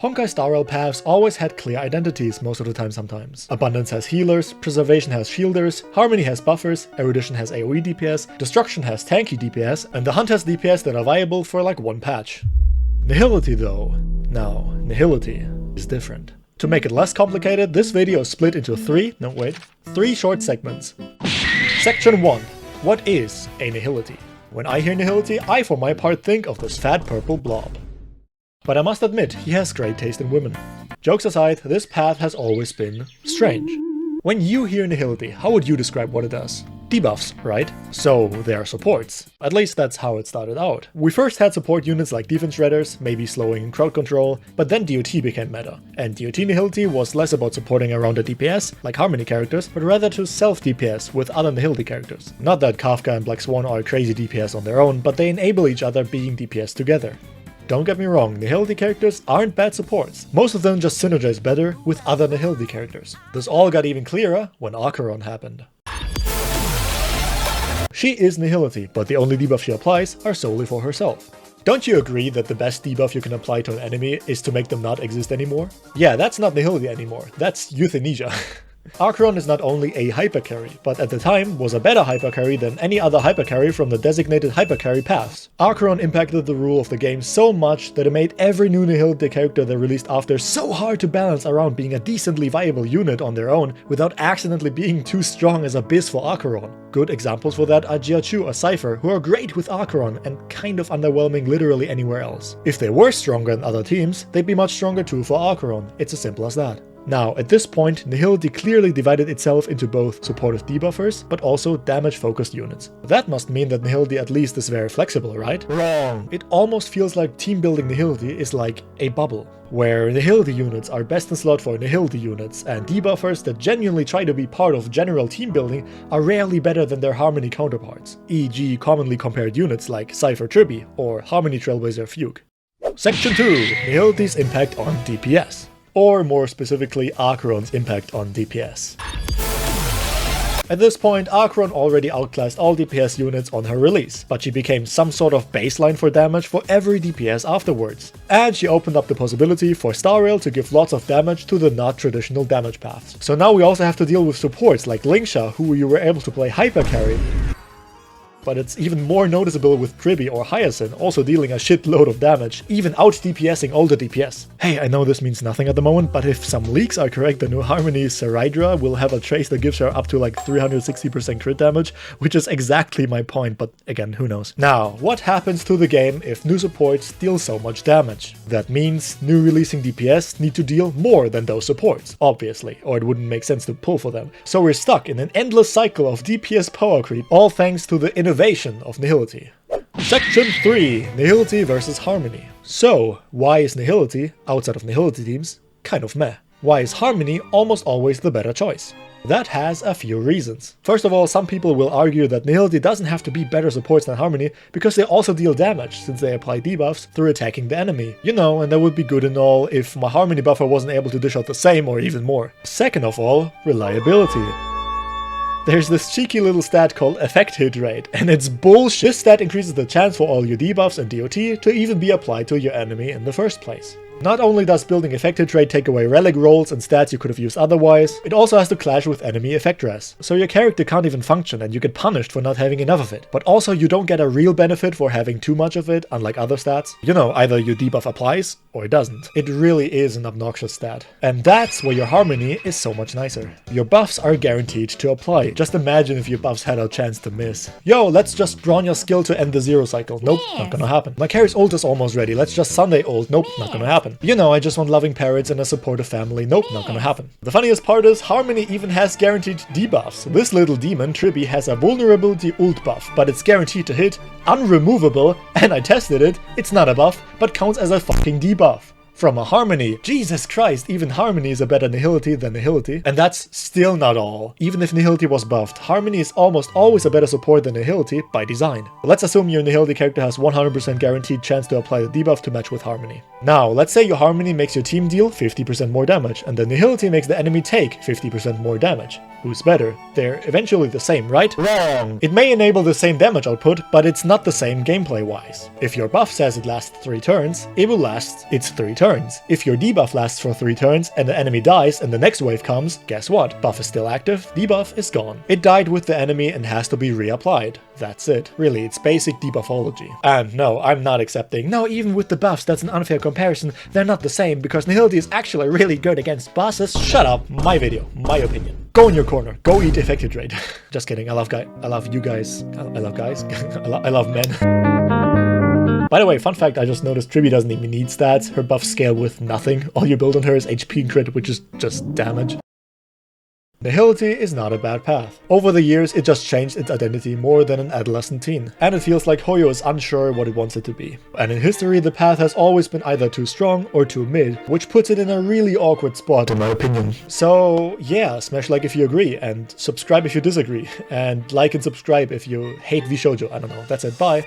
Honkai star rail paths always had clear identities most of the time sometimes. Abundance has healers, Preservation has shielders, Harmony has buffers, Erudition has AoE DPS, Destruction has tanky DPS, and the Hunt has DPS that are viable for like one patch. Nihility though. Now, Nihility is different. To make it less complicated, this video is split into three short segments. Section 1. What is a Nihility? When I hear Nihility, I for my part think of this fat purple blob. But I must admit, he has great taste in women. Jokes aside, this path has always been strange. When you hear Nihility, how would you describe what it does? Debuffs, right? So they are supports. At least that's how it started out. We first had support units like defense shredders, maybe slowing crowd control, but then DOT became meta. And DOT Nihility was less about supporting around the DPS, like Harmony characters, but rather to self-DPS with other Nihility characters. Not that Kafka and Black Swan are crazy DPS on their own, but they enable each other being DPS together. Don't get me wrong, Nihility characters aren't bad supports. Most of them just synergize better with other Nihility characters. This all got even clearer when Acheron happened. She is Nihility, but the only debuff she applies are solely for herself. Don't you agree that the best debuff you can apply to an enemy is to make them not exist anymore? Yeah, that's not Nihility anymore, that's euthanasia. Acheron is not only a hypercarry, but at the time was a better hypercarry than any other hypercarry from the designated hypercarry paths. Acheron impacted the rule of the game so much that it made every new Nihility character they released after so hard to balance around being a decently viable unit on their own without accidentally being too strong as a biz for Acheron. Good examples for that are Jiachu or Cypher, who are great with Acheron and kind of underwhelming literally anywhere else. If they were stronger than other teams, they'd be much stronger too for Acheron. It's as simple as that. Now, at this point, Nihility clearly divided itself into both supportive debuffers, but also damage-focused units. That must mean that Nihility at least is very flexible, right? Wrong! It almost feels like team-building Nihility is like a bubble, where Nihility units are best in slot for Nihility units, and debuffers that genuinely try to be part of general team building are rarely better than their Harmony counterparts, e.g. commonly compared units like Cypher Tribby or Harmony Trailblazer Fugue. Section 2. Nihility's impact on DPS. Or more specifically, Acheron's impact on DPS. At this point, Acheron already outclassed all DPS units on her release, but she became some sort of baseline for damage for every DPS afterwards. And she opened up the possibility for Star Rail to give lots of damage to the not traditional damage paths. So now we also have to deal with supports like Lingsha, who you were able to play hypercarry. But it's even more noticeable with Tribby or Hyacinth also dealing a shitload of damage, even out-DPSing all the DPS. Hey, I know this means nothing at the moment, but if some leaks are correct, the new Harmony Saraydra will have a trace that gives her up to like 360% crit damage, which is exactly my point, but again, who knows. Now, what happens to the game if new supports deal so much damage? That means new releasing DPS need to deal more than those supports, obviously, or it wouldn't make sense to pull for them. So we're stuck in an endless cycle of DPS power creep, all thanks to the innovation of Nihility. Section 3. Nihility versus Harmony. So, why is Nihility, outside of Nihility teams, kind of meh? Why is Harmony almost always the better choice? That has a few reasons. First of all, some people will argue that Nihility doesn't have to be better supports than Harmony because they also deal damage since they apply debuffs through attacking the enemy. You know, and that would be good and all if my Harmony buffer wasn't able to dish out the same or even more. Second of all, reliability. There's this cheeky little stat called effect hit rate, and it's bullshit. This stat increases the chance for all your debuffs and DOT to even be applied to your enemy in the first place. Not only does building effect hit rate take away relic rolls and stats you could have used otherwise, it also has to clash with enemy effect res. So your character can't even function and you get punished for not having enough of it. But also you don't get a real benefit for having too much of it, unlike other stats. You know, either your debuff applies or it doesn't. It really is an obnoxious stat. And that's where your Harmony is so much nicer. Your buffs are guaranteed to apply. Just imagine if your buffs had a chance to miss. Yo, let's just brawn your skill to end the zero cycle. Nope, not gonna happen. My carry's ult is almost ready. Let's just Sunday ult. Nope, not gonna happen. You know, I just want loving parrots and a supportive family. Nope, not gonna happen. The funniest part is Harmony even has guaranteed debuffs. This little demon, Tribby, has a vulnerability ult buff, but it's guaranteed to hit, unremovable, and I tested it, it's not a buff, but counts as a fucking debuff. From a Harmony. Jesus Christ, even Harmony is a better Nihility than Nihility. And that's still not all. Even if Nihility was buffed, Harmony is almost always a better support than Nihility by design. Let's assume your Nihility character has 100% guaranteed chance to apply the debuff to match with Harmony. Now, let's say your Harmony makes your team deal 50% more damage, and the Nihility makes the enemy take 50% more damage. Who's better? They're eventually the same, right? Wrong! It may enable the same damage output, but it's not the same gameplay-wise. If your buff says it lasts 3 turns, it will last its 3 turns. turns. If your debuff lasts for 3 turns and the enemy dies and the next wave comes, guess what? Buff is still active, debuff is gone. It died with the enemy and has to be reapplied. That's it. Really, it's basic debuffology. And no, I'm not accepting. No, even with the buffs, that's an unfair comparison. They're not the same because Nihility is actually really good against bosses. Shut up. My video. My opinion. Go in your corner. Go eat effective trade. Just kidding. I love you guys. I love guys. I love men. By the way, fun fact, I just noticed Tribi doesn't even need stats. Her buffs scale with nothing. All you build on her is HP and crit, which is just damage. Nihility is not a bad path. Over the years, it just changed its identity more than an adolescent teen, and it feels like Hoyo is unsure what it wants it to be. And in history, the path has always been either too strong or too mid, which puts it in a really awkward spot in my opinion. So yeah, smash like if you agree, and subscribe if you disagree, and like and subscribe if you hate VShoujo. I don't know, that's it, bye!